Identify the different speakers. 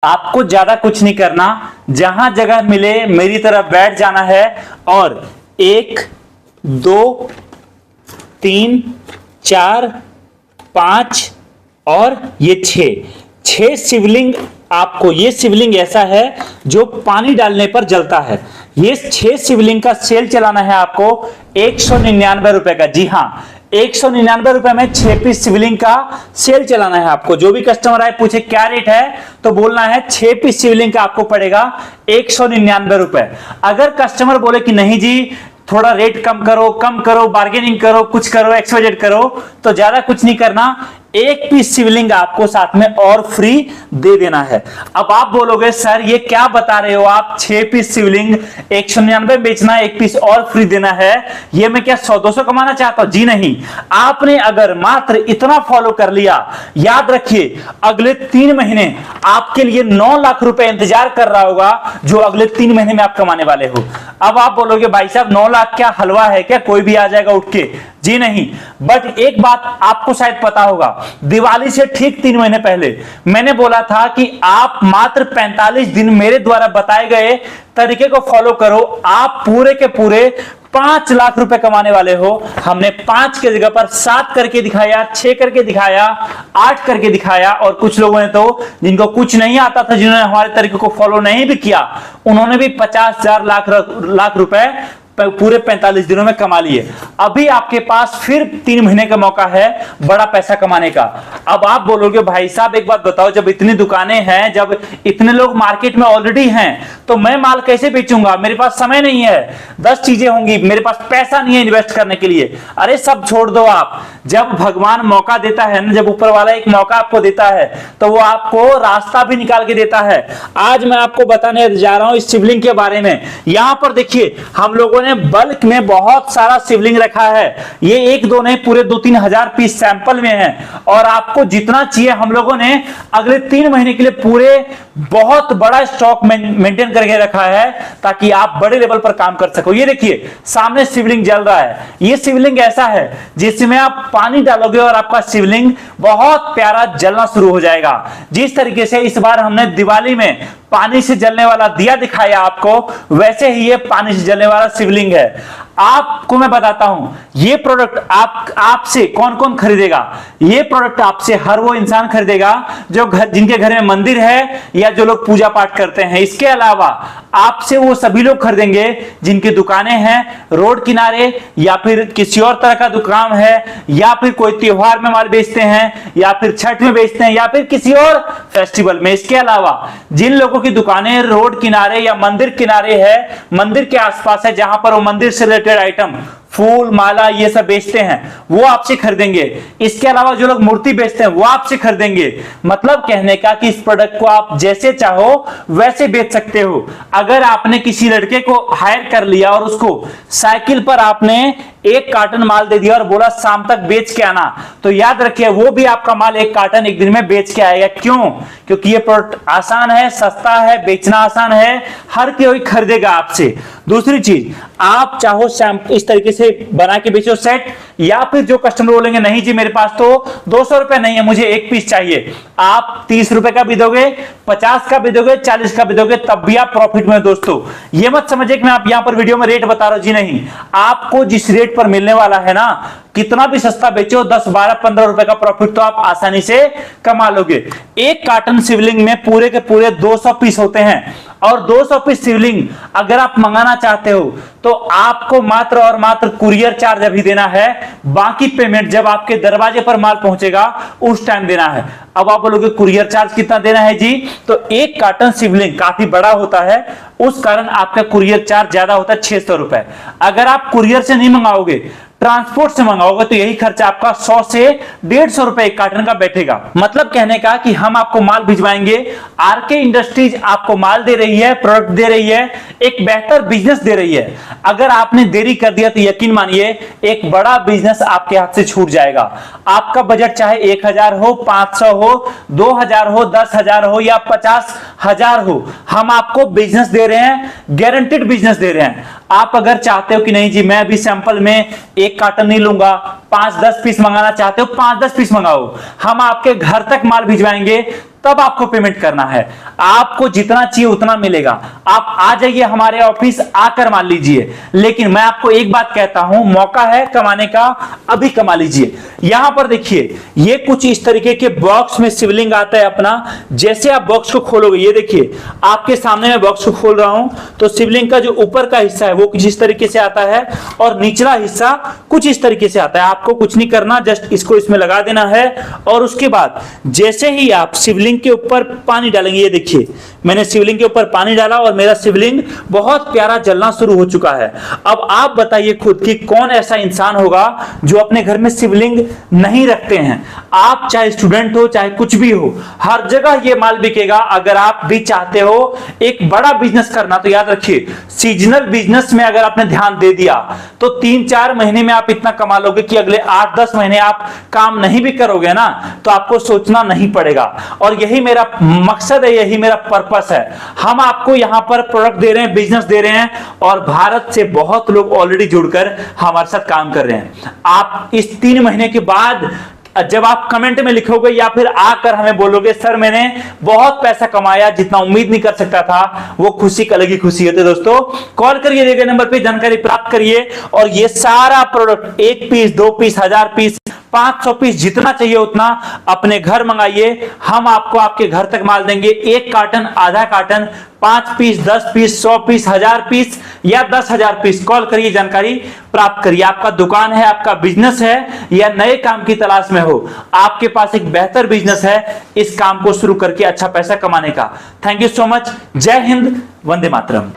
Speaker 1: आपको ज्यादा कुछ नहीं करना, जहां जगह मिले मेरी तरफ बैठ जाना है और 1 2 3 4 5 और ये 6 शिवलिंग। आपको ये शिवलिंग ऐसा है जो पानी डालने पर जलता है। ये 6 शिवलिंग का सेल चलाना है आपको 199 रुपए का। जी हां, 199 रुपए में 6 पीस शिवलिंग का सेल चलाना है आपको। जो भी कस्टमर आए पूछे क्या रेट है तो बोलना है 6 पीस शिवलिंग का आपको पड़ेगा 199 रुपए। अगर कस्टमर बोले कि नहीं जी थोड़ा रेट कम करो, बार्गेनिंग करो, कुछ करो, एक्सवाइजेड करो, तो ज्यादा कुछ नहीं करना, 1 पीस शिवलिंग आपको साथ में और फ्री दे देना है। अब आप बोलोगे सर ये क्या बता रहे हो आप, 6 पीस शिवलिंग 199 बेचना, 1 पीस और फ्री देना है, ये मैं क्या 100-200 कमाना चाहता हूं? जी नहीं। आपने अगर मात्र इतना फॉलो कर लिया, याद रखिए अगले 3 महीने आपके लिए 9 लाख रुपए इंतजार कर रहा होगा, जो अगले 3 महीने में आप कमाने वाले हो। अब आप बोलोगे भाई साहब 9 लाख क्या हलवा है क्या, कोई भी आ जाएगा उठ के? जी नहीं। बट एक बात आपको शायद पता होगा, दिवाली से ठीक 3 महीने पहले मैंने बोला था कि आप मात्र 45 दिन मेरे द्वारा बताए गए तरीके को फॉलो करो, आप पूरे के पूरे 5 लाख रुपए कमाने वाले हो। हमने 5 के जगह पर 7 करके दिखाया, 6 करके दिखाया, 8 करके दिखाया, और कुछ लोगों ने तो जिनको कुछ नहीं आता था, जिन्होंने हमारे तरीके को फॉलो नहीं भी किया, उन्होंने भी 50,000 लाख रुपए पूरे 45 दिनों में कमा लिए। अभी आपके पास फिर 3 महीने का मौका है बड़ा पैसा कमाने का। अब आप बोलोगे भाई साहब एक बात बताओ, जब इतनी दुकानें हैं, जब इतने लोग मार्केट में ऑलरेडी हैं, तो मैं माल कैसे बेचूंगा? मेरे पास समय नहीं है, 10 चीजें होंगी, मेरे पास पैसा नहीं है इन्वेस्ट करने के लिए। अरे सब छोड़ दो आप, जब भगवान मौका देता है ना, जब ऊपर वाला एक मौका आपको देता है तो वो आपको रास्ता भी निकाल के देता है। आज मैं आपको बताने जा रहा हूं इस शिवलिंग के बारे में। यहां पर देखिए हम लोगों ने बल्क में बहुत सारा शिवलिंग रखा है। ये 1-2 नहीं, पूरे 2-3 हजार पीस सैंपल में है, और आपको जितना चाहिए हम लोगों ने अगले 3 महीने के लिए पूरे बहुत बड़ा स्टॉक मेंटेन करके रखा है, ताकि आप बड़े लेवल पर काम कर सको। ये देखिए सामने शिवलिंग जल रहा है। ये शिवलिंग ऐसा है जिसमें आप पानी डालोगे और आपका शिवलिंग बहुत प्यारा जलना शुरू हो जाएगा। जिस तरीके से इस बार हमने दिवाली में पानी से जलने वाला दिया दिखाया आपको, वैसे ही ये पानी से जलने वाला शिवलिंग है। आपको मैं बताता हूं ये प्रोडक्ट आपसे कौन कौन खरीदेगा। ये प्रोडक्ट आपसे हर वो इंसान खरीदेगा जो जिनके घर में मंदिर है या जो लोग पूजा पाठ करते हैं। इसके अलावा आपसे वो सभी लोग खरीदेंगे जिनकी दुकानें हैं रोड किनारे, या फिर किसी और तरह का दुकान है, या फिर कोई त्योहार में माल बेचते हैं, या फिर छठ में बेचते हैं, या फिर किसी और फेस्टिवल में। इसके अलावा जिन लोगों की दुकानें रोड किनारे या मंदिर किनारे है, मंदिर के आसपास है, जहां पर वो मंदिर से रिलेटेड आइटम, फूल माला ये सब बेचते हैं, वो आपसे खरीदेंगे। इसके अलावा जो लोग मूर्ति बेचते हैं वो आपसे खरीदेंगे। मतलब कहने का कि इस प्रोडक्ट को आप जैसे चाहो वैसे बेच सकते हो। अगर आपने किसी लड़के को हायर कर लिया और उसको साइकिल पर आपने 1 कार्टन माल दे दिया और बोला शाम तक बेच के आना, तो याद रखिए वो भी आपका माल 1 कार्टन 1 दिन में बेच के आएगा। क्यों? क्योंकि ये प्रोडक्ट आसान है, सस्ता है, बेचना आसान है, हर कोई खरीदेगा आपसे। दूसरी चीज, आप चाहो इस तरीके से बना के बेचो सेट, या फिर जो कस्टमर बोलेंगे नहीं जी मेरे पास तो 200 रुपए नहीं है, मुझे 1 पीस चाहिए, आप 30 रुपए का भी दोगे, 50 का भी दोगे, 40 का भी दोगे, तब भी आप प्रॉफिट में। दोस्तों ये मत समझिए कि मैं आप यहां पर वीडियो में रेट बता रहा हूं, जी नहीं। आपको जिस रेट पर मिलने वाला है ना, कितना भी सस्ता बेचो 10, 12, 15 रुपए का प्रॉफिट तो आप आसानी से कमा लोगे। 1 कार्टन शिवलिंग में पूरे के पूरे 200 पीस होते हैं, और 200 पीस शिवलिंग अगर आप मंगाना चाहते हो तो आपको मात्र और मात्र कुरियर चार्ज अभी देना है। बाकी पेमेंट जब आपके दरवाजे पर माल पहुंचेगा उस टाइम देना है। अब आप बोलोगे कुरियर चार्ज कितना देना है जी? तो 1 कार्टन शिवलिंग काफी बड़ा होता है, उस कारण आपका कुरियर चार्ज ज्यादा होता है, 600 रुपए। अगर आप कुरियर से नहीं मंगाओगे, ट्रांसपोर्ट से मंगाओगे, तो यही खर्चा आपका 100 से 150 रुपए 1 कार्टन का बैठेगा। मतलब कहने का कि हम आपको माल भिजवाएंगे, आरके इंडस्ट्रीज आपको माल दे रही है, प्रोडक्ट दे रही है, एक बेहतर बिजनेस दे रही है। अगर आपने देरी कर दिया तो यकीन मानिए एक बड़ा बिजनेस आपके हाथ से छूट जाएगा। आपका बजट चाहे 1000 हो, 500 हो, 2000 हो, 10,000 हो या 50,000 हो, हम आपको बिजनेस दे रहे हैं, गारंटेड बिजनेस दे रहे हैं। आप अगर चाहते हो कि नहीं जी मैं अभी सैंपल में 1 कार्टन नहीं लूंगा, 5-10 पीस मंगाना चाहते हो 5-10 पीस मंगाओ, हम आपके घर तक माल भिजवाएंगे, तब आपको पेमेंट करना है। आपको जितना चाहिए उतना मिलेगा। आप आ जाइए हमारे ऑफिस, आकर मान लीजिए। लेकिन मैं आपको एक बात कहता हूं, मौका है कमाने का, अभी कमा लीजिए। यहां पर देखिए, ये कुछ इस तरीके के बॉक्स में शिवलिंग आता है अपना। जैसे आप बॉक्स को खोलोगे, ये देखिए आपके सामने मैं बॉक्स को खोल रहा हूं, तो शिवलिंग का जो ऊपर का हिस्सा है वो कुछ इस तरीके से आता है और निचला हिस्सा कुछ इस तरीके से आता है। आपको कुछ नहीं करना, जस्ट इसको इसमें लगा देना है। और उसके बाद जैसे ही आप शिवलिंग के ऊपर पानी डालेंगे, ये देखिए मैंने शिवलिंग के ऊपर पानी डाला और मेरा शिवलिंग बहुत प्यारा जलना शुरू हो चुका है। अब आप बताइए खुद कि कौन ऐसा इंसान होगा जो अपने घर में शिवलिंग नहीं रखते हैं। आप चाहे स्टूडेंट हो चाहे कुछ भी हो, हर जगह ये माल बिकेगा। अगर आप भी चाहते हो एक बड़ा बिजनेस करना, तो याद रखिए सीजनल बिजनेस में अगर आपने ध्यान दे दिया तो 3-4 महीने में आप इतना कमा लोगे कि अगले 8-10 महीने आप काम नहीं भी करोगे ना, तो आपको सोचना नहीं पड़ेगा। और यही मेरा मकसद है, यही मेरा पर्पस है। हम आपको यहां पर प्रोडक्ट दे रहे हैं, बिजनेस दे रहे हैं, और भारत से बहुत लोग ऑलरेडी जुड़कर हमारे साथ काम कर रहे हैं। आप इस 3 महीने के बाद जब आप कमेंट में लिखोगे या फिर आकर हमें बोलोगे सर मैंने बहुत पैसा कमाया, जितना उम्मीद नहीं कर सकता था, वो खुशी की अलग ही खुशी होती है। दोस्तों कॉल करिए, दिए गए नंबर पे जानकारी प्राप्त करिए और ये सारा product 1 piece 2 piece 1000 piece 500 piece जितना चाहिए उतना अपने घर मंगाइए। हम आपको आपके घर तक माल देंगे। 1 कार्टन, आधा carton, 5 piece, 10 piece, 100 piece, 1000 piece या 10,000 पीस। कॉल करिए, जानकारी प्राप्त करिए। आपका दुकान है, आपका बिजनेस है या नए काम की तलाश में हो, आपके पास एक बेहतर बिजनेस है इस काम को शुरू करके अच्छा पैसा कमाने का। Thank you so much. जय हिंद, वंदे मातरम।